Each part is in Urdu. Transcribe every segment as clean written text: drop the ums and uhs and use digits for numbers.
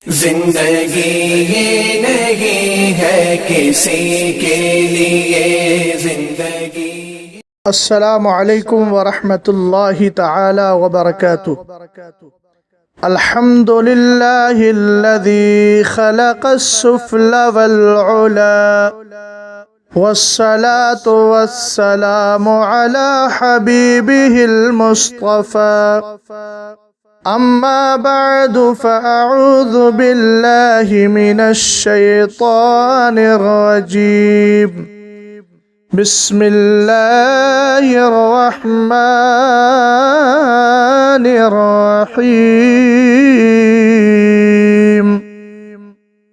زندگی یہ نہیں ہے کسی کے لیے زندگی۔ السلام علیکم ورحمۃ اللہ تعالی وبرکاتہ۔ الحمد للہ الذی خلق السفل والعلا والصلاة والسلام علی حبیبہ المصطفى۔ اما بعد فاعوذ باللہ من الشیطان الرجیم۔ بسم اللہ الرحمن الرحیم۔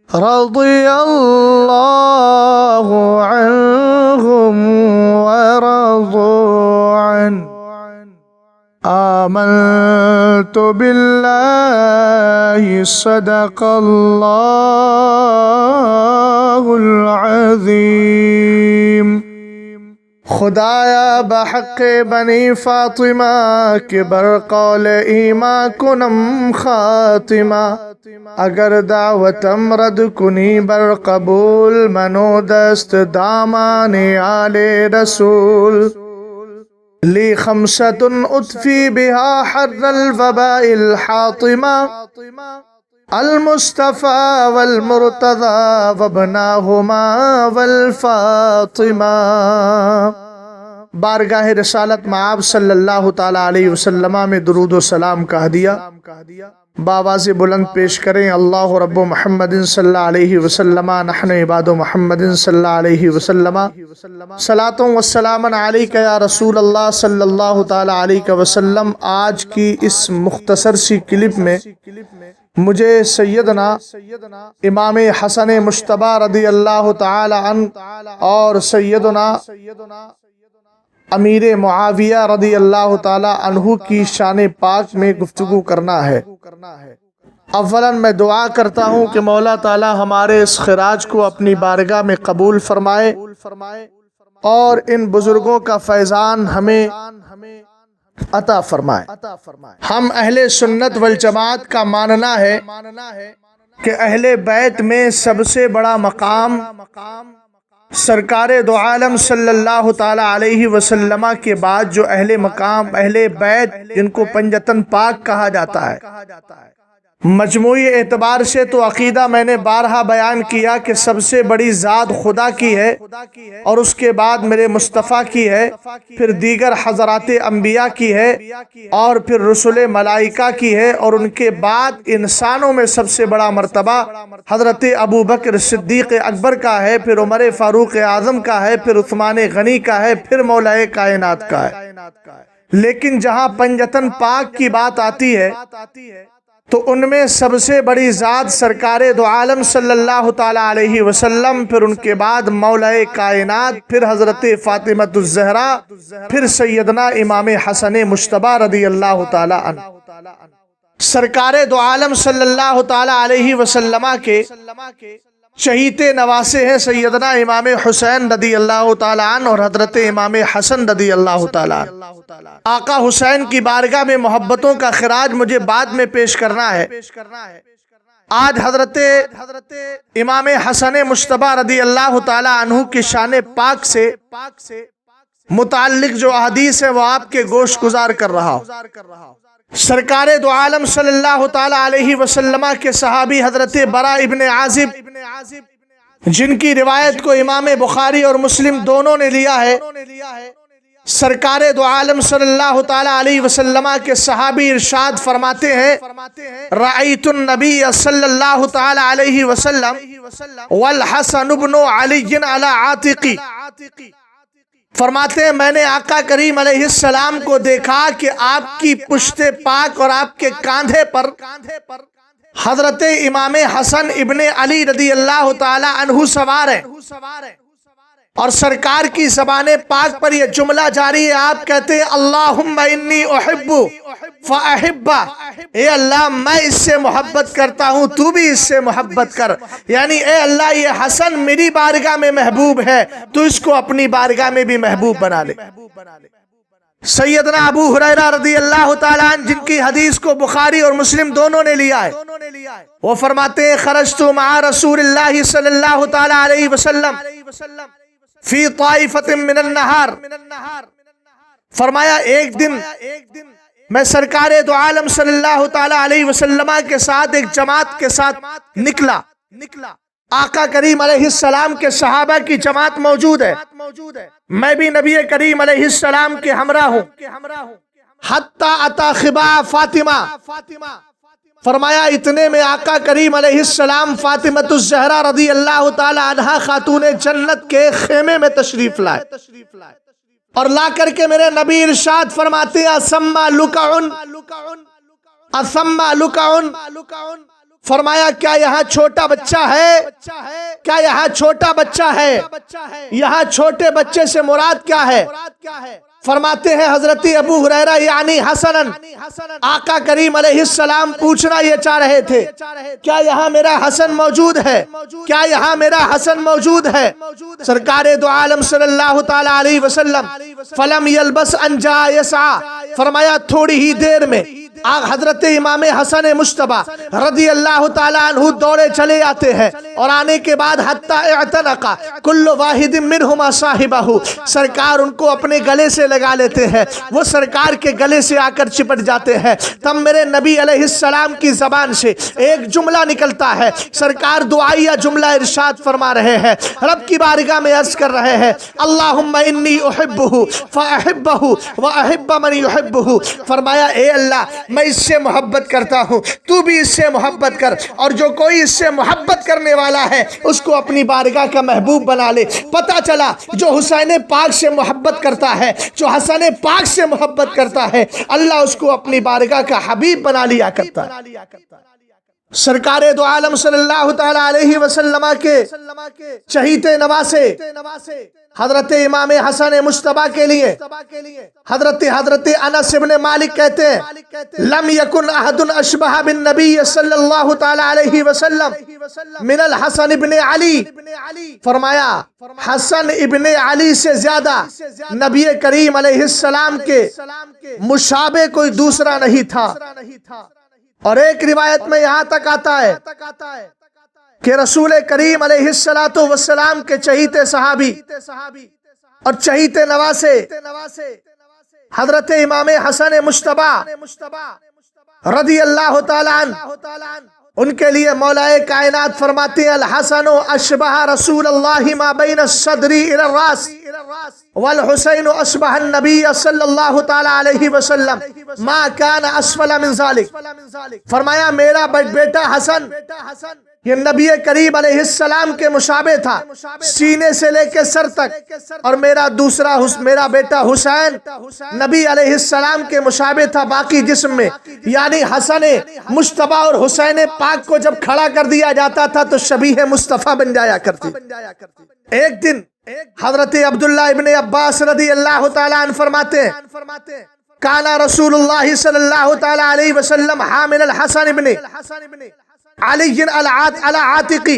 رضی اللہ عنہم ورضوا عنہ۔ آمنت باللہ صدق اللہ العظیم۔ خدایا بحق بنی فاطمہ کے برقول ایماں کنم خاتمہ، اگر دعوتم رد کنی بر قبول منو دست دامان آل رسول۔ لی خمسۃ اطفی بہا حر الوباء الحاطمہ، المصطفى والمرتضى وابناہما والفاطمہ۔ بارگاہ رسالت مآب صلی اللہ تعالیٰ علیہ وسلم میں درود و سلام کا ہدیہ بآواز بلند پیش کریں۔ اللہ رب محمد صلی اللہ علیہ وسلم، نحن عباد محمد صلی اللہ علیہ وسلم، صلاۃ و سلام علیک یا رسول اللہ صلی اللہ تعالیٰ علیہ وسلم۔ آج کی اس مختصر سی کلپ میں مجھے سیدنا امام حسن مجتبی رضی اللہ تعالی عنہ اور سیدنا امیر معاویہ رضی اللہ تعالی عنہ کی شان پاک میں گفتگو کرنا ہے۔ اولاً میں دعا کرتا ہوں کہ مولا تعالی ہمارے اس خراج کو اپنی بارگاہ میں قبول فرمائے اور ان بزرگوں کا فیضان ہمیں عطا فرمائے۔ ہم اہل سنت والجماعت کا ماننا ہے کہ اہل بیت میں سب سے بڑا مقام سرکار دو عالم صلی اللہ تعالی علیہ وسلم کے بعد جو اہل مقام اہل بیت جن کو پنجتن پاک کہا جاتا ہے، مجموعی اعتبار سے تو عقیدہ میں نے بارہا بیان کیا کہ سب سے بڑی ذات خدا کی ہے اور اس کے بعد میرے مصطفیٰ کی ہے، پھر دیگر حضرات انبیاء کی ہے اور پھر رسول ملائکہ کی ہے، اور ان کے بعد انسانوں میں سب سے بڑا مرتبہ حضرت ابو بکر صدیق اکبر کا ہے، پھر عمر فاروق اعظم کا ہے، پھر عثمان غنی کا ہے، پھر مولا کائنات کا ہے۔ لیکن جہاں پنجتن پاک کی بات آتی ہے تو ان میں سب سے بڑی ذات سرکار دو عالم صلی اللہ تعالیٰ علیہ وسلم، پھر ان کے بعد مولا کائنات، پھر حضرت فاطمۃ الزہرا، پھر سیدنا امام حسن مجتبی رضی اللہ تعالیٰ عنہ۔ سرکار دو عالم صلی اللہ تعالیٰ علیہ وسلم کے چہیتے نواسے ہیں سیدنا امام حسین رضی اللہ تعالیٰ عنہ اور حضرت امام حسن رضی اللہ تعالیٰ عنہ۔ آقا حسین کی بارگاہ میں محبتوں کا خراج مجھے بعد میں پیش کرنا ہے۔ آج حضرت امام حسن مجتبی رضی اللہ تعالیٰ عنہ کی شان پاک سے متعلق جو احادیث ہے وہ آپ کے گوش گزار کر رہا ہوں۔ سرکار دو عالم صلی اللہ تعالیٰ علیہ وسلم کے صحابی حضرت براء ابن عازب، جن کی روایت کو امام بخاری اور مسلم دونوں نے لیا ہے، سرکار دو عالم صلی اللہ تعالیٰ علیہ وسلم کے صحابی ارشاد فرماتے ہیں، رأیت النبی صلی اللہ تعالیٰ علیہ وسلم والحسن بن علی علی عاتقی۔ فرماتے ہیں میں نے آقا کریم علیہ السلام کو دیکھا کہ آپ کی پشت پاک اور آپ کے کاندھے پر حضرت امام حسن ابن علی رضی اللہ تعالی عنہ سوار ہیں، اور سرکار کی زبان پاک پر یہ جملہ جاری ہے، آپ کہتے ہیں اللہم انی احب فاحبہ، اے اللہ میں اس سے محبت کرتا ہوں تو بھی اس سے محبت کر، یعنی اے اللہ یہ حسن میری بارگاہ میں محبوب ہے تو اس کو اپنی بارگاہ میں بھی محبوب بنا لے۔ سیدنا ابو ہریرہ رضی اللہ تعالیٰ عنہ، جن کی حدیث کو بخاری اور مسلم دونوں نے لیا ہے، وہ فرماتے ہیں خرجت مع رسول اللہ صلی اللہ تعالیٰ علیہ وسلم فی طائفۃ من النہار، فرمایا ایک دن میں سرکار دو عالم صلی اللہ تعالیٰ علیہ وسلم کے ساتھ ایک جماعت کے ساتھ نکلا، آقا کریم علیہ السلام کے صحابہ کی جماعت موجود ہے، میں بھی نبی کریم علیہ السلام کے ہمراہ ہوں، حتی اتا خبا فاطمہ، فرمایا اتنے میں آقا کریم علیہ السلام فاطمۃ الزہرا رضی اللہ تعالی عنہا خاتون جنت کے خیمے میں تشریف لائے، اور لا کر کے میرے نبی ارشاد فرماتے ہیں اسما لکعن، اسما لکعن، فرمایا کیا یہاں چھوٹا بچہ ہے؟ کیا یہاں چھوٹا بچہ ہے؟ یہاں چھوٹے بچے سے مراد کیا ہے؟ فرماتے ہیں حضرت ابو ہریرہ یعنی حسنن، آقا کریم علیہ السلام پوچھنا یہ چاہ رہے تھے کیا یہاں میرا حسن موجود ہے؟ کیا یہاں میرا حسن موجود ہے؟ سرکار دو عالم صلی اللہ تعالی علیہ وسلم فلم یلبس ان جاء یسعى، فرمایا تھوڑی ہی دیر میں حضرت امام حسن مجتبی رضی اللہ تعالیٰ عنہ دوڑے چلے آتے ہیں، اور آنے کے بعد حتی اعتنق کل واحد منہما صاحبہ، سرکار ان کو اپنے گلے سے لگا لیتے ہیں، وہ سرکار کے گلے سے آ کر چپٹ جاتے ہیں، تب میرے نبی علیہ السلام کی زبان سے ایک جملہ نکلتا ہے، سرکار دعائیہ جملہ ارشاد فرما رہے ہیں، رب کی بارگاہ میں عرض کر رہے ہیں اللہم انی احبہ فاحبہ واحب من یحبہ، فرمایا اے اللہ میں اس سے محبت کرتا ہوں، تو بھی اس سے محبت کر، اور جو کوئی اس سے محبت کرنے والا ہے اس کو اپنی بارگاہ کا محبوب بنا لے۔ پتہ چلا جو حسین پاک سے محبت کرتا ہے، جو حسن پاک سے محبت کرتا ہے، اللہ اس کو اپنی بارگاہ کا حبیب بنا لیا کرتا ہے۔ سرکار دو عالم صلی اللہ تعالی علیہ وسلم کے چہیتے نواسے حضرت امام حسن مجتبی کے لیے حضرت انس بن مالک کہتے ہیں لم یکن احد اشبہ بالنبی صلی اللہ تعالی علیہ وسلم من الحسن ابن علی، فرمایا حسن ابن علی سے زیادہ نبی کریم علیہ السلام کے مشابہ کوئی دوسرا نہیں تھا۔ اور ایک روایت میں یہاں تک آتا ہے کہ رسول کریم علیہ السلام کے چہیتے صحابی اور چہیتے نواسے حضرت امام حسن مجتبی رضی اللہ تعالیٰ عنہ، ان کے لیے مولا کائنات فرماتے ہیں الحسن اشبہ رسول اللہ ما بین الصدر الى الراس والحسین اشبہ النبی صلی اللہ تعالی علیہ وسلم ما کان اسفل من ذلك، فرمایا میرا بیٹا حسن یہ نبی کریم علیہ السلام کے مشابہ تھا سینے سے لے کے سر تک، اور میرا بیٹا حسین نبی علیہ السلام کے مشابہ تھا باقی جسم میں، یعنی حسن مجتبی اور حسین پاک کو جب کھڑا کر دیا جاتا تھا تو شبیہ مصطفیٰ بن جایا کرتی۔ ایک دن حضرت عبداللہ ابن عباس رضی اللہ تعالیٰ عنہ فرماتے ہیں کانا رسول اللہ صلی اللہ تعالیٰ علیہ وسلم حامل الحسن ابن علی علی عاتقی،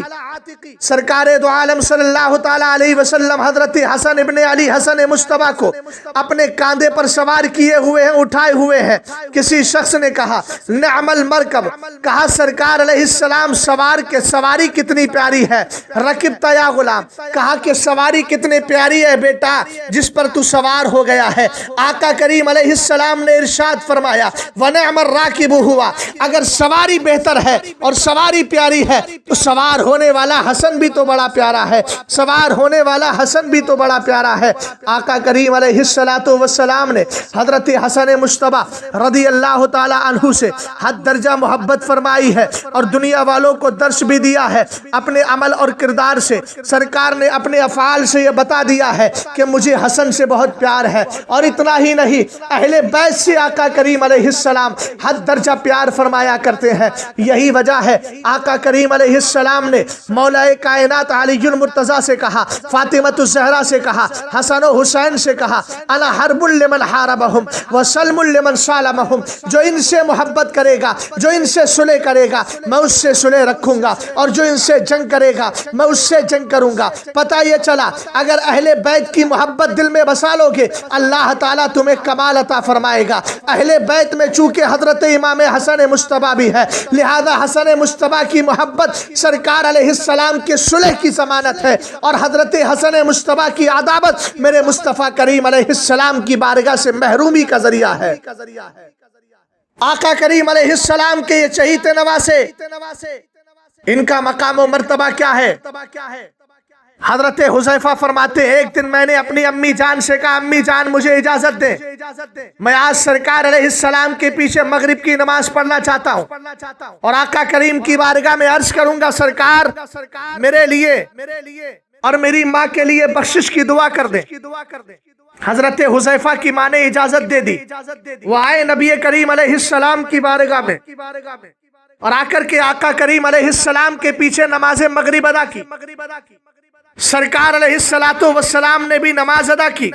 سرکار دو عالم صلی اللہ تعالیٰ علیہ وسلم حضرت حسن ابن علی حسن مجتبی کو اپنے کاندھے پر سوار کیے ہوئے ہیں، اٹھائے ہوئے ہیں۔ کسی شخص نے کہا نعم المرکب، کہا سرکار علیہ السلام سواری کتنی پیاری ہے، رکبت یا غلام، کہا کہ سواری کتنے پیاری ہے بیٹا جس پر تو سوار ہو گیا ہے۔ آقا کریم علیہ السلام نے ارشاد فرمایا ونعم الراکب ہوا، اگر سواری بہتر ہے اور سواری پیاری ہے تو سوار ہونے والا حسن بھی تو بڑا پیارا ہے، سوار ہونے والا حسن بھی تو بڑا پیارا ہے۔ آقا کریم علیہ السلام نے حضرت حسن مجتبی رضی اللہ تعالی عنہ سے حد درجہ محبت فرمائی ہے، اور دنیا والوں کو درس بھی دیا ہے اپنے عمل اور کردار سے۔ سرکار نے اپنے افعال سے یہ بتا دیا ہے کہ مجھے حسن سے بہت پیار ہے، اور اتنا ہی نہیں اہل بیت سے آقا کریم علیہ السلام حد درجہ پیار فرمایا کرتے ہیں۔ یہی وجہ ہے ہے۔ آقا کریم علیہ السلام نے مولا کائنات علی المرتضیٰ سے کہا، فاطمۃ الزہرا سے کہا، حسن و حسین سے کہا، انا حرب لمن حاربہم وسلم لمن سالمہم، جو ان سے محبت کرے گا، جو ان سے صلح کرے گا، میں اس سے صلح رکھوں گا، اور جو ان سے جنگ کرے گا میں اس سے جنگ کروں گا۔ پتہ یہ چلا اگر اہل بیت کی محبت دل میں بسا لو گے اللہ تعالیٰ تمہیں کمال عطا فرمائے گا۔ اہل بیت میں چونکہ حضرت امام حسن مجتبیٰ بھی ہے، لہذا حسن مجتبیٰ کی محبت سرکار علیہ السلام کے صلح کی ضمانت ہے، اور حضرت حسن مجتبیٰ کی عداوت میرے مصطفیٰ کریم علیہ السلام کی بارگاہ سے محرومی کا ذریعہ ہے۔ آقا کریم علیہ السلام کے یہ چہیتے نواسے، ان کا مقام و مرتبہ کیا ہے؟ حضرت حذیفہ فرماتے ہیں ایک دن میں نے اپنی امی جان سے کہا، امی جان مجھے اجازت دیں، میں آج سرکار علیہ السلام کے پیچھے مغرب کی نماز پڑھنا چاہتا ہوں، اور آقا کریم کی بارگاہ میں عرض کروں گا سرکار میرے لیے اور میری ماں کے لیے بخشش کی دعا کر دیں۔ حضرت حذیفہ کی ماں نے اجازت دے دی، وہ آئے نبی کریم علیہ السلام کی بارگاہ میں، اور آ کر کے آقا کریم علیہ السلام کے پیچھے نماز مغرب ادا کی۔ سرکار علیہ السلام نے بھی نماز ادا کی،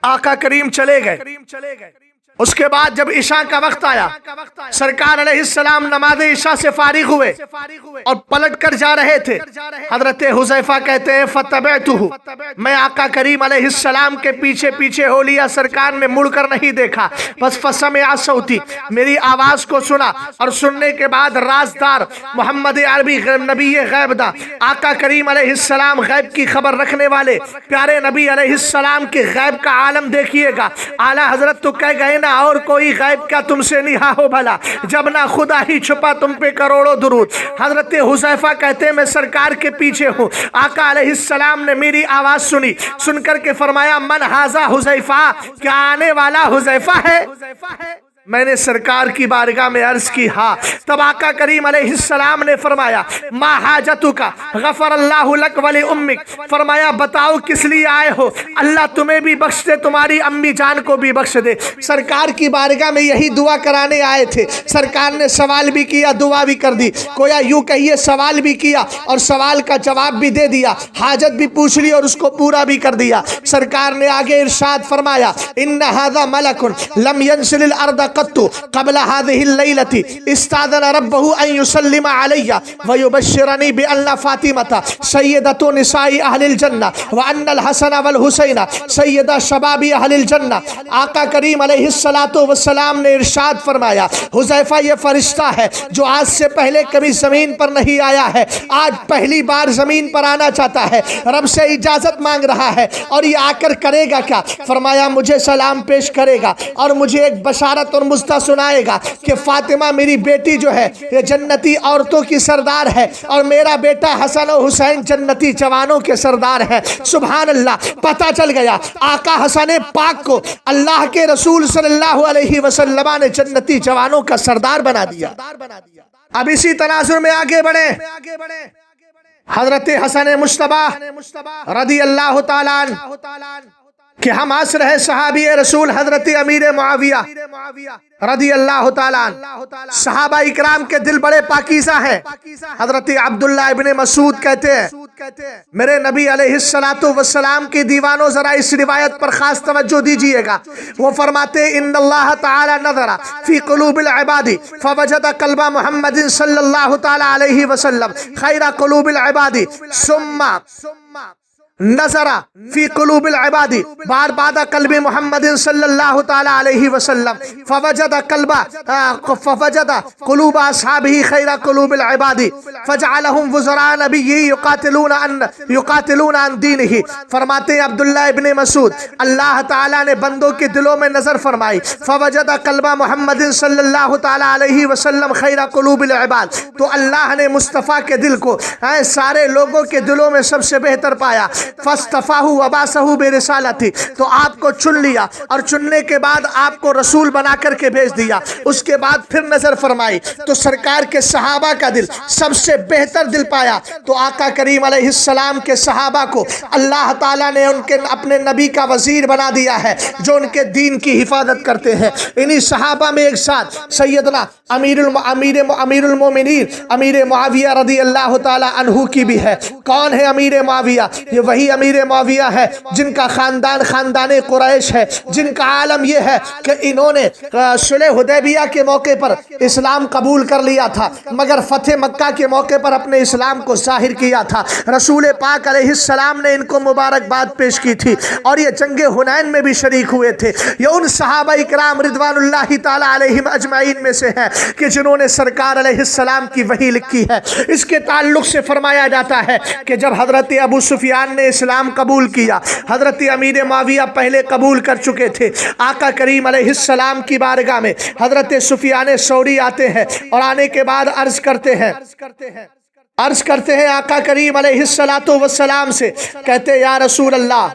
آقا کریم چلے گئے۔ اس کے بعد جب عشاء کا وقت آیا، سرکار علیہ السلام نماز عشاء سے فارغ ہوئے اور پلٹ کر جا رہے تھے۔ حضرت حذیفہ کہتے ہیں فتبعتہ، میں آقا کریم علیہ السلام کے پیچھے پیچھے ہو لیا، سرکار نے مڑ کر نہیں دیکھا، بس فسمع صوتی، میری آواز کو سنا، اور سننے کے بعد رازدار محمد عربی نبی غیب دا، آقا کریم علیہ السلام غیب کی خبر رکھنے والے پیارے نبی علیہ السلام کے غیب کا عالم دیکھیے گا۔ اعلیٰ حضرت تو کہہ گئے اور کوئی غیب کیا تم سے نہا ہو بھلا، جب نہ خدا ہی چھپا تم پہ کروڑوں درود۔ حضرت حذیفہ کہتے ہیں میں سرکار کے پیچھے ہوں، آقا علیہ السلام نے میری آواز سنی، سن کر کے فرمایا من ھذا حذیفہ، کیا آنے والا حذیفہ ہے؟ میں نے سرکار کی بارگاہ میں عرض کی ہاں۔ تب آقا کریم علیہ السلام نے فرمایا ما حاجتک غفر اللہ لک ولی امک، فرمایا بتاؤ کس لیے آئے ہو، اللہ تمہیں بھی بخش دے، تمہاری امی جان کو بھی بخش دے۔ سرکار کی بارگاہ میں یہی دعا کرانے آئے تھے۔ سرکار نے سوال بھی کیا، دعا بھی کر دی، گویا یوں کہیے سوال بھی کیا اور سوال کا جواب بھی دے دیا، حاجت بھی پوچھ لی اور اس کو پورا بھی کر دیا۔ سرکار نے آگے ارشاد فرمایا ان ھذا ملک لم ينزل الارض قبل هذه الليلة استاذن ربه أن يسلم علي ويبشرني بأن فاطمة سيدة نساء أهل الجنة وأن الحسن والحسين سيدة شباب أهل الجنة۔ آقا کریم علیہ السلام نے ارشاد فرمایا حذیفہ یہ فرشتہ ہے جو آج سے پہلے کبھی زمین پر نہیں آیا ہے، آج پہلی بار زمین پر آنا چاہتا ہے، رب سے اجازت مانگ رہا ہے، اور یہ آ کر کرے گا کیا؟ فرمایا مجھے سلام پیش کرے گا اور مجھے ایک بشارت اور مزدہ سنائے گا کہ فاطمہ میری بیٹی جو ہے یہ جنتی عورتوں کی سردار ہے، اور میرا بیٹا حسن و حسین جنتی جوانوں کے سردار ہے۔ سبحان اللہ، پتہ چل گیا آقا حسن پاک کو اللہ کے رسول صلی اللہ علیہ وسلم نے جنتی جوانوں کا سردار بنا دیا۔ اب اسی تناظر میں آگے بڑھیں، حضرت حسن مجتبیٰ رضی اللہ تعالیٰ عنہ کہ ہم عصر ہے صحابی رسول حضرت امیر معاویہ رضی اللہ تعالیٰ عنہ، صحابہ اکرام کے دل بڑے پاکیزہ ہیں۔ حضرت عبداللہ ابن مسعود کہتے ہیں میرے نبی علیہ السلام کی دیوانوں ذرا اس روایت پر خاص توجہ دیجئے گا۔ وہ فرماتے ہیں ان اللہ تعالی نظر فی قلوب العباد فوجد قلب محمد صلی اللہ تعالی علیہ وسلم خیر قلوب العباد ثم نظر فی قلوب العباد بار بعد قلب محمد صلی اللہ تعالی علیہ وسلم فوجد قلوب اصحابہ خیر قلوب العباد فجعلہم وزراء نبی یقاتلون عن دینہ۔ فرماتے ہیں عبداللہ ابن مسعود اللہ تعالی نے بندوں کے دلوں میں نظر فرمائی، فوجد قلب محمد صلی اللہ تعالی علیہ وسلم خیر قلوب العباد، تو اللہ نے مصطفیٰ کے دل کو سارے لوگوں کے دلوں میں سب سے بہتر پایا۔ فاصطفاہ وبعثہ برسالتی، تو آپ کو چن لیا اور چننے کے بعد آپ کو رسول بنا کر کے بھیج دیا۔ اس کے بعد پھر نظر فرمائی تو سرکار کے صحابہ کا دل سب سے بہتر دل پایا، تو آقا کریم علیہ السلام کے صحابہ کو اللہ تعالیٰ نے ان کے اپنے نبی کا وزیر بنا دیا ہے جو ان کے دین کی حفاظت کرتے ہیں۔ انہی صحابہ میں ایک ساتھ سیدنا امیر المومنین امیر معاویہ رضی اللہ تعالیٰ عنہ کی بھی ہے۔ کون ہے امیر معاویہ؟ یہ وہی امیر معاویہ ہے جن کا خاندان قریش ہے، جن کا عالم یہ ہے کہ انہوں نے صلح حدیبیہ کے موقع پر اسلام قبول کر لیا تھا، مگر فتح مکہ کے موقع پر اپنے اسلام کو ظاہر کیا تھا۔ رسول پاک علیہ السلام نے ان کو مبارکباد پیش کی تھی اور یہ جنگ حنین میں بھی شریک ہوئے تھے۔ یہ ان صحابہ اکرام رضوان اللہ تعالی علیہم اجمعین میں سے ہیں کہ جنہوں نے سرکار علیہ السلام کی وحی لکھی ہے۔ اس کے تعلق سے فرمایا جاتا ہے کہ جب حضرت ابو سفیان نے اسلام قبول کیا، حضرت امیر معاویہ پہلے قبول کر چکے تھے، آقا کریم علیہ السلام کی بارگاہ میں حضرت سفیان ثوری آتے ہیں اور آنے کے بعد عرض کرتے ہیں آقا کریم علیہ السلام سے، کہتے یا رسول اللہ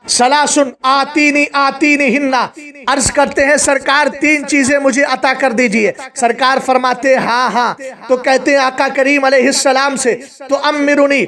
سلاسن آتینی ہننا، عرض کرتے ہیں سرکار تین چیزیں مجھے عطا کر دیجئے۔ سرکار فرماتے ہاں، تو کہتے ہیں آقا کریم علیہ السلام سے تو امرنی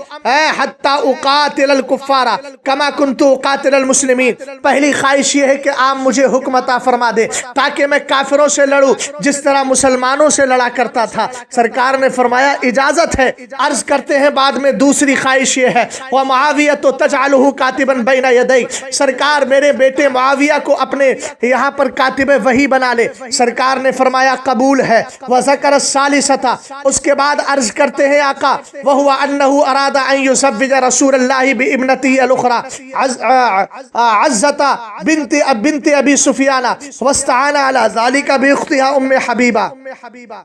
حتی اقاتل الکفار کما کنت اقاتل المسلمین، پہلی خواہش یہ ہے کہ آپ مجھے حکم عطا فرما دے تاکہ میں کافروں سے لڑوں جس طرح مسلمانوں سے لڑا کرتا تھا۔ سرکار نے فرمایا اجازت ہے۔ عرض کرتے ہیں بعد میں دوسری خواہش یہ ہے ومعاویۃ تجعلہ کاتبا بین یدی، سرکار میرے بیٹے معاویہ کو اپنے یہاں پر کاتب وحی بنا لے۔ سرکار نے فرمایا قبول ہے۔ وذکر الثالثۃ، اس کے بعد عرض کرتے ہیں آقا وہو انہ اراد ان یزوج رسول اللہ بابنتہ الاخرى عزۃ بنت ابی سفیان واستعان علی ذلک باختها ام حبیبہ۔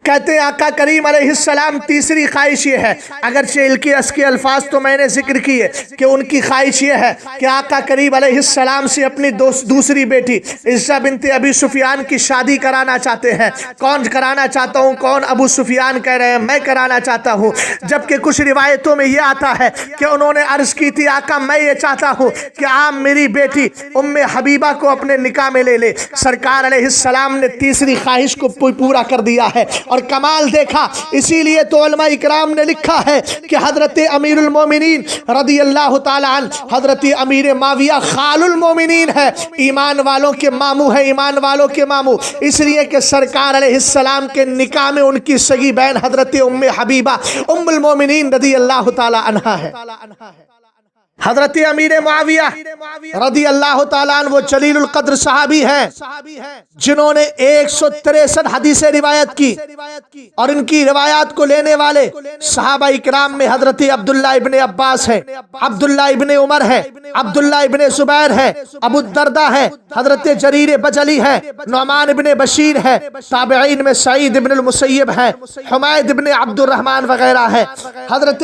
کہتے ہیں آقا کریم علیہ السلام تیسری خواہش یہ ہے، اگرچہ اس کے الفاظ تو میں نے ذکر کیے کہ ان کی خواہش یہ ہے کہ آقا کریم علیہ السلام سے اپنی دوسری بیٹی عزہ بنت ابی سفیان کی شادی کرانا چاہتے ہیں۔ کون کرانا چاہتا ہوں؟ کون؟ ابو سفیان کہہ رہے ہیں میں کرانا چاہتا ہوں، جبکہ کچھ روایتوں میں یہ آتا ہے کہ انہوں نے عرض کی تھی آقا میں یہ چاہتا ہوں کہ آپ میری بیٹی ام حبیبہ کو اپنے نکاح میں لے لے۔ سرکار علیہ السلام نے تیسری خواہش کو پورا کر دیا ہے اور کمال دیکھا۔ اسی لیے تو علماء اکرام نے لکھا ہے کہ حضرت امیر المومنین رضی اللہ تعالی عنہ حضرت امیر معاویہ خال المومنین ہے، ایمان والوں کے ماموں ہے، ایمان والوں کے ماموں، اس لیے کہ سرکار علیہ السلام کے نکاح میں ان کی سگی بہن حضرت ام حبیبہ ام المومنین رضی اللہ تعالی عنہا ہے۔ حضرت امیر معاویہ رضی اللہ تعالیٰ عنہ وہ جلیل القدر صحابی ہیں جنہوں نے 163 حدیثیں روایت کی، اور ان کی روایات کو لینے والے صحابہ اکرام میں حضرت عبداللہ ابن عباس ہے، عبداللہ ابن عمر ہے، عبداللہ ابن زبیر ہے، ابو الدرداء ہے، حضرت جریر بجلی ہے، نعمان ابن بشیر ہے، تابعین میں سعید ابن المسیب ہے، حمید ابن عبد الرحمن وغیرہ ہے۔ حضرت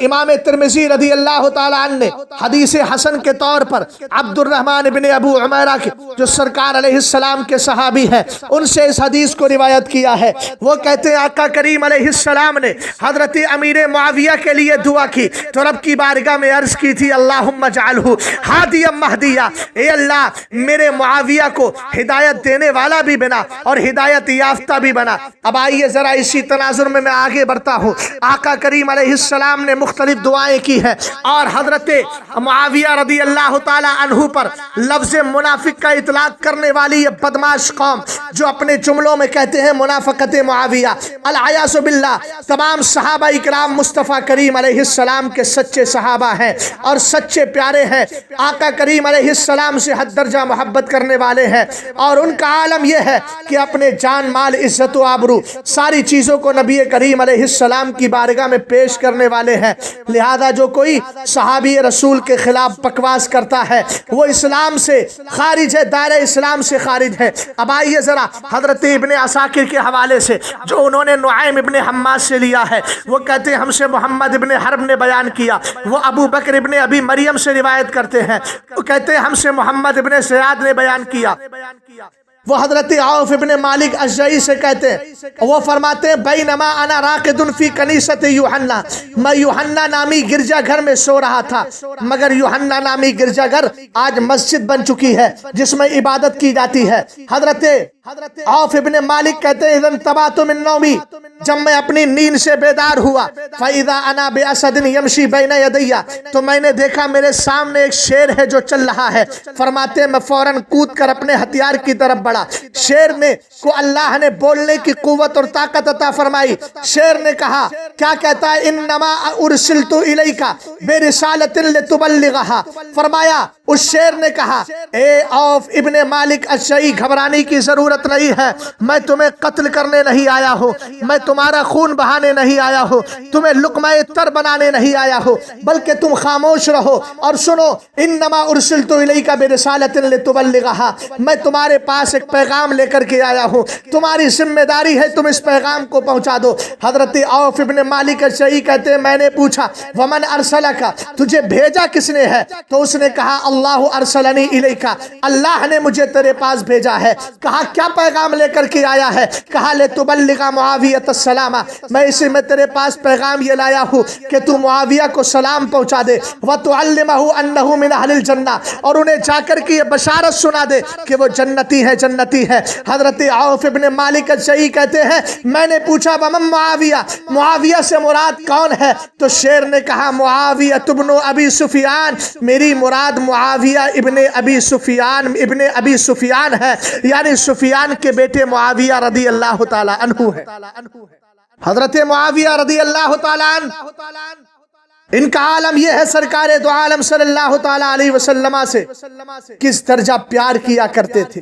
امام ترمذی رضی اللہ تعالیٰ عنہ نے حدیث حسن کے طور پر عبد الرحمن ابن ابو عمیرہ جو سرکار علیہ السلام کے صحابی ہیں ان سے اس حدیث کو روایت کیا ہے۔ وہ کہتے ہیں آقا کریم علیہ السلام نے حضرت امیر معاویہ کے لیے دعا کی تو رب کی بارگاہ میں عرض کی تھی اللہم اجعلہ ہادیا مہدیا، اے اللہ میرے معاویہ کو ہدایت دینے والا بھی بنا اور ہدایت یافتہ بھی بنا۔ اب آئیے ذرا اسی تناظر میں آگے بڑھتا ہوں۔ آقا کریم علیہ السلام نے مختلف دعائیں کی ہیں اور حضرت معاویہ رضی اللہ تعالی عنہ پر لفظ منافق کا اطلاق کرنے والی یہ بدماش قوم جو اپنے جملوں میں کہتے ہیں منافقت معاویہ، العیاذ باللہ، تمام صحابہ اکرام مصطفیٰ کریم علیہ السلام کے سچے صحابہ ہیں اور سچے پیارے ہیں، آقا کریم علیہ السلام سے حد درجہ محبت کرنے والے ہیں، اور ان کا عالم یہ ہے کہ اپنے جان مال عزت و آبرو ساری چیزوں کو نبی کریم علیہ السلام کی بارگاہ میں پیش کرنے والے ہیں۔ لہذا جو کوئی صحابی رسول کے خلاف بکواس کرتا ہے وہ اسلام سے خارج ہے، دائرہ اسلام سے خارج ہے۔ اب آئیے ذرا حضرت ابن عساکر کے حوالے سے جو انہوں نے نعیم ابن حماد سے لیا ہے، وہ کہتے ہیں ہم سے محمد ابن حرب نے بیان کیا، وہ ابو بکر ابن ابی مریم سے روایت کرتے ہیں، وہ کہتے ہیں ہم سے محمد ابن زیاد نے بیان کیا، وہ حضرت عوف ابن مالک اشجعی سے کہتے ہیں، وہ فرماتے ہیں بینما انا راقد فی کنیست یوحنا، میں یوحنا نامی گرجا گھر میں سو رہا تھا، مگر یوحنا نامی گرجا گھر آج مسجد بن چکی ہے جس میں عبادت کی جاتی ہے۔ حضرت عوف ابن مالک کہتے ہیں اذا انتبہت من نومی، جب میں اپنی نیند سے بیدار ہوا، فاذا انا باسد یمشی بین یدی، تو میں نے دیکھا میرے سامنے ایک شیر ہے جو چل رہا ہے۔ فرماتے ہیں میں فوراً کود کر اپنے ہتھیار کی طرف بڑھا، شیر نے کو اللہ نے بولنے کی قوت اور طاقت عطا فرمائی۔ شیر نے کہا، کیا کہتا ہے؟ انما ارسلت الیک برسالۃ لتبلغھا، فرمایا اس شیر نے کہا اے عوف ابن مالک اشجعی گھبرانے کی ضرورت نہیں ہے، میں تمہیں قتل کرنے نہیں آیا ہوں، میں تمہارا خون بہانے نہیں آیا ہوں، تمہیں لقمہ تر بنانے نہیں آیا ہوں، بلکہ تم خاموش رہو اور سنو۔ انما ارسلت الیک برسالۃ لتبلغھا، میں تمہارے پاس ایک پیغام لے کر کے آیا ہوں، تمہاری ذمہ داری ہے تم اس پیغام کو پہنچا دو۔ حضرت عوف ابن مالک اشجعی کہتے ہیں میں نے پوچھا ومن ارسلک، تجھے بھیجا کس نے ہے؟ تو اس نے کہا اللہ ارسلنی الیک، اللہ نے مجھے تیرے پاس بھیجا ہے۔ کہا کیا پیغام لے کر کے آیا ہے؟ کہا لتبلغ معاویہ السلام، میں اسی میں تیرے پاس پیغام یہ لایا ہوں کہ تو معاویہ کو سلام پہنچا دے، وتعلمہ انہ من اہل الجنہ، اور انہیں جا کر کے یہ بشارت سنا دے کہ وہ جنتی ہے، جنتی ہے۔ حضرت عوف ابن مالک اشجعی کہتے ہیں میں نے پوچھا ومن معاویہ، معاویہ سے مراد کون ہے؟ تو شیر نے کہا معاویہ ابن ابی سفیان، میری مراد معاویہ ابن ابی سفیان ہے، یعنی سفیان کے بیٹے معاویہ رضی اللہ تعالی عنہ ہے۔ حضرت معاویہ رضی اللہ تعالی عنہ ان کا عالم یہ ہے سرکار دو عالم صلی اللہ تعالی علیہ وسلم سے کس درجہ پیار کیا کرتے تھے،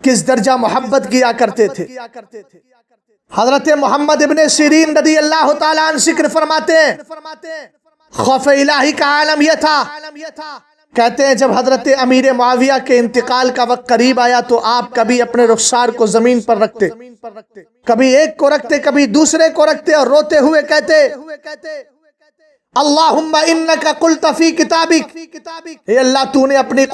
کس درجہ محبت کیا کرتے تھے۔ حضرت محمد ابن سیرین رضی اللہ تعالی عنہ ذکر فرماتے ہیں خوف الہی کا عالم یہ تھا، کہتے ہیں جب حضرت امیر معاویہ کے انتقال کا وقت قریب آیا تو آپ کبھی اپنے رخسار کو زمین پر رکھتے، کبھی ایک کو رکھتے کبھی دوسرے کو رکھتے، اور روتے ہوئے کہتے اللہم انکا قلت فی کتابک، اے اللہ تو نے اپنے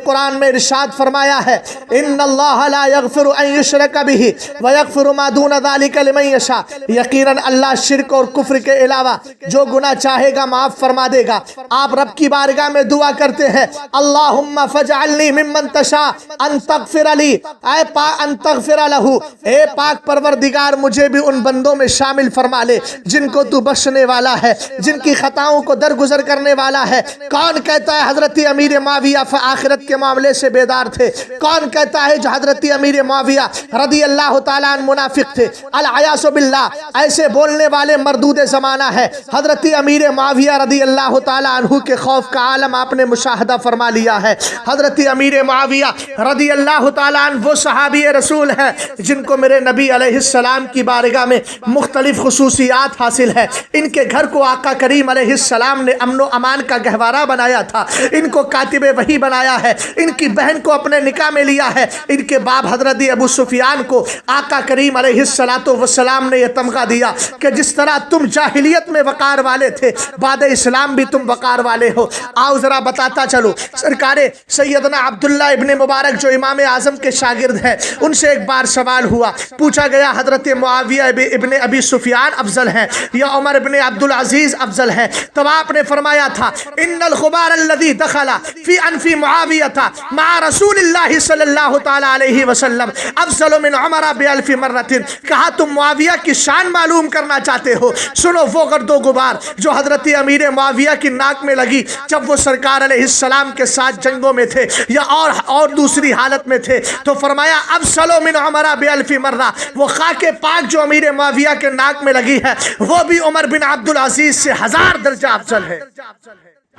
قرآن میں ارشاد فرمایا ہے ان اللہ لا یغفر ان یشرک بہ ویغفر ما دون ذلک لمن یشاء، یقیناً اللہ شرک اور کفر کے علاوہ جو گناہ چاہے گا معاف فرما دے گا۔ آپ رب کی بارگاہ میں دعا کرتے ہیں اللہم فاجعلنی ممن تشاء ان تغفر لی، ان تغفر لہ، اے پاک پروردگار مجھے بھی ان بندوں میں شامل فرما لے جن کو تو بخشنے والا ہے، جن کی خطاؤں کو درگزر کرنے والا ہے۔ کون کہتا ہے حضرت امیر معاویہ آخرت کے معاملے سے بیدار تھے؟ کون کہتا ہے جو حضرت امیر معاویہ رضی اللہ تعالیٰ عنہ منافق تھے؟ العیاذ باللہ، ایسے بولنے والے مردود زمانہ ہے۔ حضرت امیر معاویہ رضی اللہ تعالیٰ عنہ کے خوف کا عالم آپ نے مشاہدہ فرما لیا ہے۔ حضرت امیر معاویہ رضی اللہ تعالیٰ عنہ وہ صحابی رسول ہیں جن کو میرے نبی علیہ السلام کی بارگاہ میں مختلف خصوصیات حاصل ہے۔ ان کے گھر کو آقا کریم علیہ السلام نے امن و امان کا گہوارہ بنایا تھا، ان کو کاتب وحی بنایا ہے، ان کی بہن کو اپنے نکاح میں لیا ہے، ان کے باپ حضرت ابو سفیان کو آقا کریم علیہ السلام نے یہ تمغہ دیا کہ جس طرح تم جاہلیت میں وقار والے تھے بعد اسلام بھی تم وقار والے ہو۔ آؤ ذرا بتاتا چلو، سرکار سیدنا عبداللہ ابن مبارک جو امام اعظم کے شاگرد ہیں ان سے ایک بار سوال ہوا، پوچھا گیا حضرت معاویہ ابن ابی سفیان افضل ہیں یا عمر ابن عبدالعزیز افضل ہیں؟ تب آپ نے فرمایا تھا ان الغبار الذي دخل في انف معاویہ مع رسول اللہ صلی اللہ تعالی علیہ وسلم افضل من عمر بألف مرۃ۔ کہا تم معاویہ کی شان معلوم کرنا چاہتے ہو؟ سنو وہ گرد و غبار جو حضرت امیر معاویہ کی ناک میں لگی جب وہ سرکار علیہ السلام کے ساتھ جنگوں میں تھے یا اور دوسری حالت میں تھے، تو فرمایا افضل من عمر بألف مرہ، وہ خاک پاک جو امیر معاویہ کے ناک میں لگی ہے وہ بھی عمر بن عبدالعزیز سے 1000 درجہ افضل ہے۔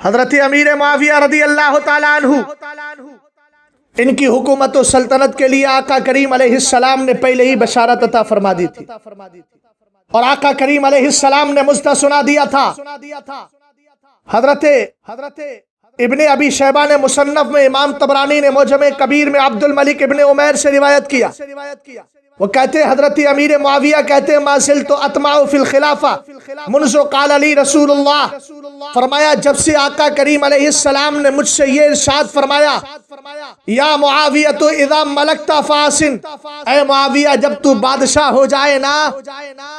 حضرت امیر معاویہ رضی اللہ تعالیٰ عنہ ان کی حکومت و سلطنت کے لیے آقا کریم علیہ السلام نے پہلے ہی بشارت عطا فرما دی تھی، اور آقا کریم علیہ السلام نے مجدہ سنا دیا تھا۔ حضرت ابن ابی شیبہ نے مصنف میں، امام طبرانی نے معجم کبیر میں عبد الملک ابن عمیر سے روایت کیا، وہ کہتے ہیں حضرت امیر معاویہ کہتے ہیں ما زلت اطمع فی الخلافہ منذ قال لی رسول اللہ فرمایا جب سے آقا کریم علیہ السلام نے مجھ سے یہ ارشاد فرمایا یا معاویہ اذا ملکت فاسن، اے معاویہ جب تو بادشاہ ہو جائے نا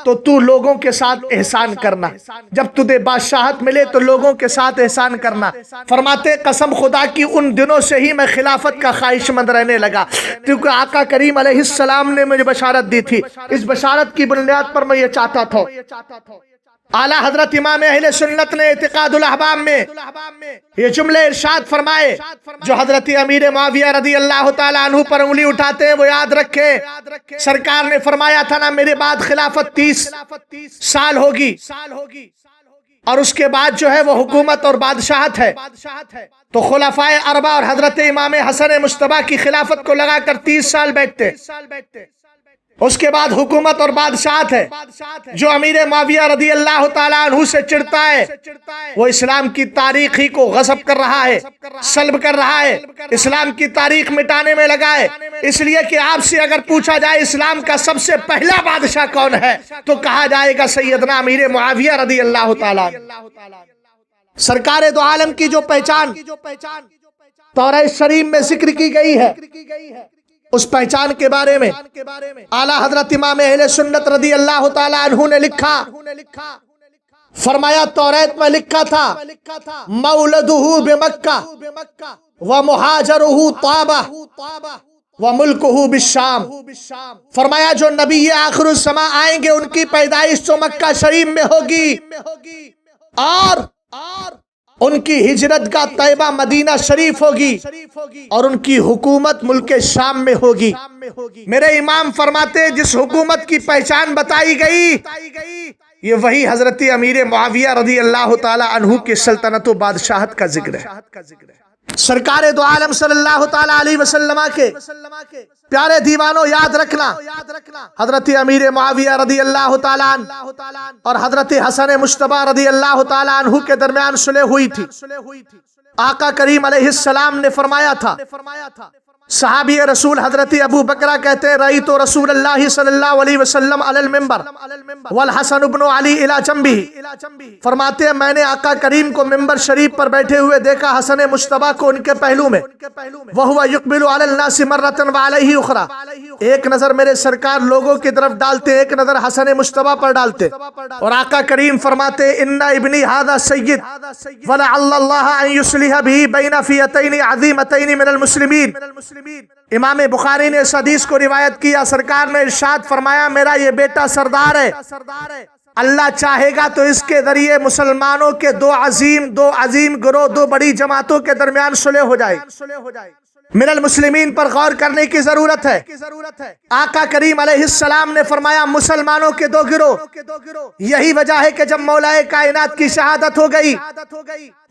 تو تو لوگوں کے ساتھ احسان کرنا، جب تجھے بادشاہت ملے تو لوگوں کے ساتھ احسان کرنا۔ فرماتے قسم خدا کی ان دنوں سے ہی میں خلافت کا خواہش مند رہنے لگا، کیونکہ آقا کریم علیہ السلام نے مجھے بشارت دی تھی، اس بشارت کی بنیاد پر میں یہ چاہتا تھا۔ اعلیٰ حضرت امام اہل سنت نے اعتقاد الاحباب میں یہ جملے ارشاد فرمائے، جو حضرت امیر معاویہ رضی اللہ تعالیٰ عنہ پر انگلی اٹھاتے ہیں وہ یاد رکھے، سرکار نے فرمایا تھا نا میرے بعد خلافت 30 سال ہوگی، اور اس کے بعد جو ہے وہ حکومت اور بادشاہت ہے، تو خلفائے اربعہ اور حضرت امام حسن مجتبیٰ کی خلافت کو لگا کر 30 سال بیٹھتے، اس کے بعد حکومت اور بادشاہت ہے۔ جو امیر معاویہ رضی اللہ تعالیٰ عنہ سے چڑھتا ہے وہ اسلام کی تاریخ ہی کو غصب کر رہا ہے، سلب کر رہا ہے، اسلام کی تاریخ مٹانے میں لگا ہے۔ اس لیے کہ آپ سے اگر پوچھا جائے اسلام کا سب سے پہلا بادشاہ کون ہے تو کہا جائے گا سیدنا امیر معاویہ رضی اللہ تعالیٰ عنہ۔ سرکار دو عالم کی جو پہچان توراۃ شریف میں ذکر کی گئی ہے، اس پہچان کے بارے میں اعلیٰ حضرت امام اہل سنت رضی اللہ تعالیٰ عنہ نے لکھا، فرمایا توریت میں لکھا تھا مولدہ بمکہ ومہاجرہ طابہ وملکہ بالشام، فرمایا جو نبی آخر الزماں آئیں گے ان کی پیدائش تو مکہ شریف میں ہوگی، اور ان کی ہجرت کا طیبہ مدینہ شریف ہوگی، اور ان کی حکومت ملک شام میں ہوگی۔ میرے امام فرماتے جس حکومت کی پہچان بتائی گئی یہ وہی حضرت امیر معاویہ رضی اللہ تعالی عنہ کی سلطنت و بادشاہت کا ذکر ہے۔ سرکار دو عالم صلی اللہ تعالی علیہ وسلم کے پیارے دیوانوں یاد رکھنا، حضرت امیر معاویہ رضی اللہ تعالی عنہ اور حضرت حسن مجتبیٰ رضی اللہ تعالی عنہ کے درمیان صلح ہوئی تھی۔ آقا کریم علیہ السلام نے فرمایا تھا، صحابی رسول حضرت ابو بکرہ کہتے ہیں رأیت رسول اللہ صلی اللہ علیہ وسلم علی المنبر والحسن بن علی الی جنبہ، فرماتے ہیں میں نے آقا کریم کو منبر شریف پر بیٹھے ہوئے دیکھا، حسن مجتبیٰ کو ان کے پہلو میں، وہو یقبل علی الناس مرۃ وعلیہ اخری، ایک نظر میرے سرکار لوگوں کی طرف ڈالتے، ایک نظر حسن مجتبیٰ پر ڈالتے، اور آقا کریم فرماتے ان ابنی ھذا سید ولعل اللہ ان یصلح به بین فئتین عظیمتین من المسلمین۔ امام بخاری نے اس حدیث کو روایت کیا، سرکار نے ارشاد فرمایا میرا یہ بیٹا سردار ہے، اللہ چاہے گا تو اس کے ذریعے مسلمانوں کے دو عظیم گروہ، دو بڑی جماعتوں کے درمیان صلح ہو جائے۔ من المسلمین پر غور کرنے کی ضرورت ہے۔ آقا کریم علیہ السلام نے فرمایا مسلمانوں کے دو گروہ، یہی وجہ ہے کہ جب مولا کائنات کی شہادت ہو گئی،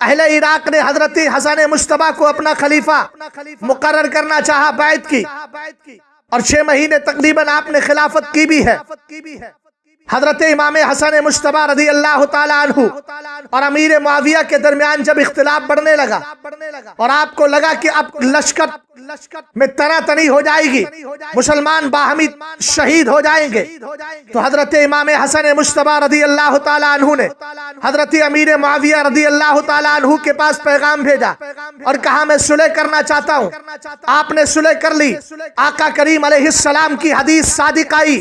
اہل عراق نے حضرت حسن مجتبیٰ کو اپنا خلیفہ مقرر کرنا چاہا، بیعت کی، اور 6 مہینے تقریباً آپ نے خلافت کی بھی ہے۔ حضرت امام حسن مجتبیٰ رضی اللہ تعالی عنہ اور امیر معاویہ کے درمیان جب اختلاف بڑھنے لگا اور آپ کو لگا کہ اب لشکر میں تنا تنی ہو جائے گی، مسلمان باہمی شہید ہو جائیں گے، تو حضرت امام حسن مجتبیٰ رضی اللہ تعالی عنہ نے حضرت امیر معاویہ رضی اللہ تعالی عنہ کے پاس پیغام بھیجا اور کہا میں صلح کرنا چاہتا ہوں۔ آپ نے صلح کر لی۔ آقا کریم علیہ السلام کی حدیث صادق آئی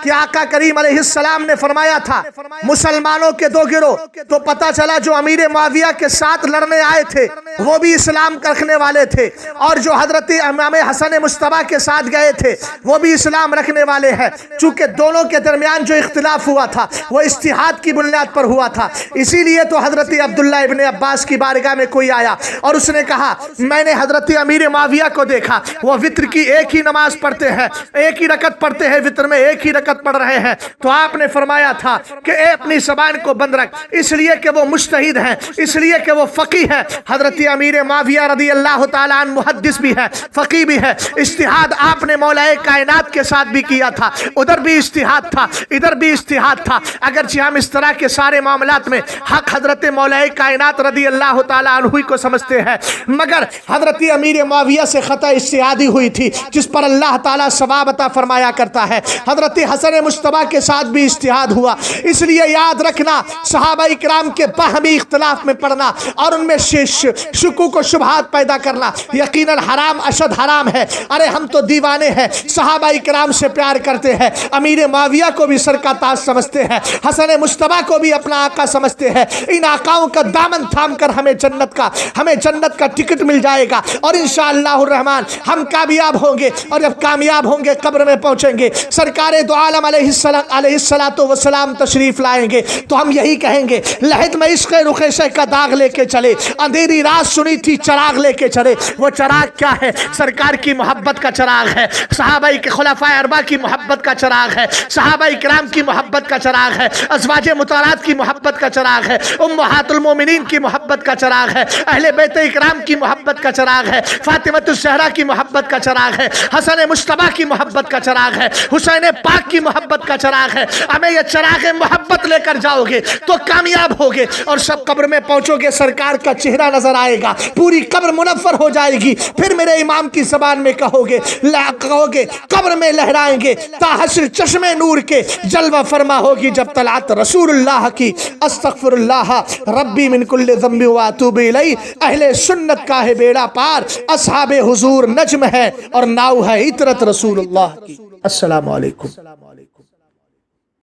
کہ آقا کریم علیہ السلام نے فرمایا تھا مسلمانوں کے دو گروہ، تو پتہ چلا جو امیر معاویہ کے ساتھ لڑنے آئے تھے وہ بھی اسلام رکھنے والے تھے، اور جو حضرت امام حسن مجتبیٰ کے ساتھ گئے تھے وہ بھی اسلام رکھنے والے ہیں۔ چونکہ دونوں کے درمیان جو اختلاف ہوا تھا وہ اجتہاد کی بنیاد پر ہوا تھا، اسی لیے تو حضرت عبداللہ ابن عباس کی بارگاہ میں کوئی آیا اور اس نے کہا میں نے حضرت امیر معاویہ کو دیکھا، وہ وتر کی ایک ہی نماز پڑھتے ہیں، ایک ہی رکعت پڑھتے ہیں، وتر میں ایک ہی رکعت پڑھ رہے ہیں، تو آپ نے فرمایا تھا کہ اے اپنی زبان کو بند رکھ، اس لیے کہ وہ مجتہد ہیں، اس لیے کہ وہ فقیہ ہیں۔ حضرت امیر معاویہ رضی اللہ تعالیٰ عنہ محدث بھی ہے، فقیہ بھی ہے، اجتہاد آپ نے مولا کائنات کے ساتھ بھی کیا تھا، ادھر بھی اجتہاد تھا، ادھر بھی اجتہاد تھا، اگرچہ ہم اس طرح کے سارے معاملات میں حق حضرت مولا کائنات رضی اللہ تعالیٰ عنہ کو سمجھتے ہیں، مگر حضرت امیر معاویہ سے خطا اجتہادی ہوئی تھی جس پر اللہ تعالیٰ ثواب عطا فرمایا کرتا ہے۔ حضرت حسن مجتبیٰ کے ساتھ بھی بھی اجتہاد ہوا. اس لیے یاد رکھنا صحابہ اکرام کے باہمی اختلاف میں پڑنا اور ان میں شکوک و شبہات پیدا کرنا یقیناً حرام اشد حرام ہے. ارے ہم تو دیوانے ہیں، صحابہ اکرام سے پیار کرتے ہیں، امیر معاویہ کو بھی سر کا تاج سمجھتے ہیں، حسن مجتبیٰ کو بھی اپنا آقا سمجھتے ہیں. ان آقاؤں کا دامن تھام کر ہمیں جنت کا ٹکٹ مل جائے گا اور انشاءاللہ الرحمن ہم کامیاب ہوں گے. اور جب کامیاب ہوں گے قبر میں پہنچیں گے، سرکار دو عالم علیہ السلام تشریف لائیں گے تو ہم یہی کہیں گے لحد میں عشق رخیشہ کا داغ لے کے چلے، اندھیری رات سنی تھی چراغ لے کے چلے. وہ چراغ کیا ہے؟ سرکار کی محبت کا چراغ ہے، صحابہ کے خلفائے اربعہ کی محبت کا چراغ ہے، صحابہ اکرام کی محبت کا چراغ ہے، ازواج مطہرات کی محبت کا چراغ ہے، امہات المومنین کی محبت کا چراغ ہے، اہل بیت اکرام کی محبت کا چراغ ہے، فاطمہ الزہرا کی محبت کا چراغ ہے، حسن مجتبیٰ کی محبت کا چراغ ہے، حسین پاک کی محبت کا چراغ ہے. ہمیں یہ چراغ محبت لے کر جاؤ گے تو کامیاب ہوگے اور سب قبر میں پہنچو گے، سرکار کا چہرہ نظر آئے گا، پوری قبر منور ہو جائے گی. پھر میرے امام کی زبان میں کہو گے قبر میں لہرائیں گے تا حشر چشمے نور کے جلوہ فرما ہوگی جب طلعت رسول اللہ کی. استغفر اللہ ربی من کل ذنب واتوب الیہ. اہل سنت کا ہے بیڑا پار، اصحاب حضور نجم ہے اور ناؤ ہے عطرت رسول اللہ کی. السلام علیکم.